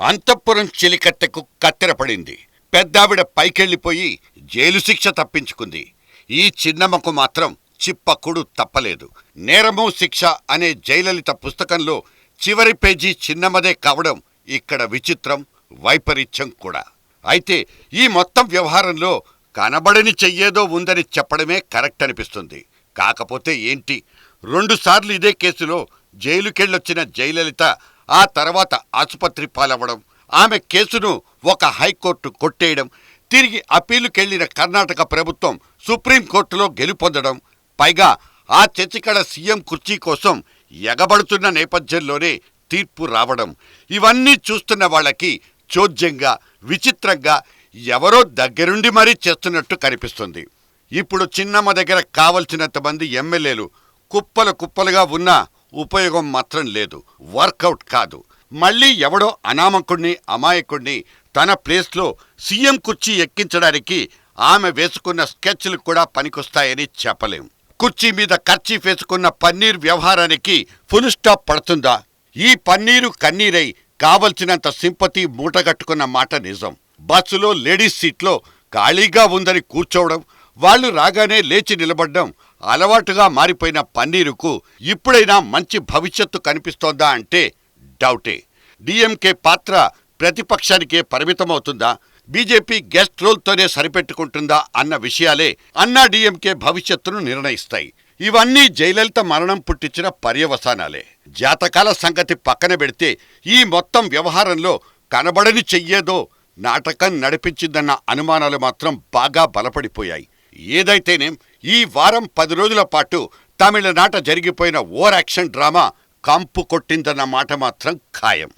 అంతఃపురం చిలికత్తెకు కత్తెరపడింది. పెద్దావిడ పైకెళ్ళిపోయి jail శిక్ష తప్పించుకుంది. ఈ చిన్నమ్మకు మాత్రం చిప్పకుడు తప్పలేదు. నేరమో శిక్ష అనే జయలలిత పుస్తకంలో చివరి పేజీ చిన్నమ్మదే కావడం ఇక్కడ విచిత్రం, వైపరీత్యం కూడా. అయితే ఈ మొత్తం వ్యవహారంలో కనబడని చెయ్యేదో ఉందని చెప్పడమే కరెక్ట్ అనిపిస్తుంది. కాకపోతే ఏంటి, 2 సార్లు ఇదే కేసులో జైలుకెళ్ళొచ్చిన జయలలిత ఆ తర్వాత ఆసుపత్రి పాలవ్వడం, ఆమె కేసును ఒక హైకోర్టు కొట్టేయడం, తిరిగి అప్పీలుకెళ్లిన కర్ణాటక ప్రభుత్వం సుప్రీంకోర్టులో గెలుపొందడం, పైగా ఆ చతికడ సీఎం కుర్చీ కోసం ఎగబడుతున్న నేపథ్యంలోనే తీర్పు రావడం, ఇవన్నీ చూస్తున్న వాళ్ళకి చోద్యంగా, విచిత్రంగా, ఎవరో దగ్గరుండి మరీ చేస్తున్నట్టు కనిపిస్తుంది. ఇప్పుడు చిన్నమ్మ దగ్గర కావలసినంతమంది ఎమ్మెల్యేలు కుప్పలు కుప్పలుగా ఉన్నా ఉపయోగం మాత్రం లేదు, వర్కౌట్ కాదు. మళ్లీ ఎవడో అనామకుణ్ణి, అమాయకుణ్ణి తన ప్లేస్లో సీఎం కుర్చీ ఎక్కించడానికి ఆమె వేసుకున్న స్కెచ్లు కూడా పనికొస్తాయని చెప్పలేం. కుర్చీ మీద కర్చీఫ్ వేసుకున్న పన్నీర్ వ్యవహారానికి ఫుల్ స్టాప్ పడుతుందా? ఈ పన్నీరు కన్నీరై కావలసినంత సింపతి మూటగట్టుకున్న మాట నిజం. బస్సులో లేడీస్ సీట్లో ఖాళీగా ఉందని కూర్చోవడం, వాళ్లు రాగానే లేచి నిలబడ్డం అలవాటుగా మారిపోయిన పన్నీరుకు ఇప్పుడైనా మంచి భవిష్యత్తు కనిపిస్తోందా అంటే డౌటే. డిఎంకే పాత్ర ప్రతిపక్షానికే పరిమితమవుతుందా, బీజేపీ గెస్ట్ రోల్తోనే సరిపెట్టుకుంటుందా అన్న విషయాలే అన్నా డిఎంకే భవిష్యత్తును నిర్ణయిస్తాయి. ఇవన్నీ జయలలిత మరణం పుట్టించిన పర్యవసానాలే. జాతకాల సంగతి పక్కన పెడితే ఈ మొత్తం వ్యవహారంలో కనబడని చెయ్యేదో నాటకం నడిపించిందన్న అనుమానాలు మాత్రం బాగా బలపడిపోయాయి. ఏదైతేనేం ఈ వారం 10 రోజుల పాటు తమిళనాట జరిగిపోయిన ఓవర్ యాక్షన్ డ్రామా కంపు కొట్టిందన్న మాట మాత్రం ఖాయం.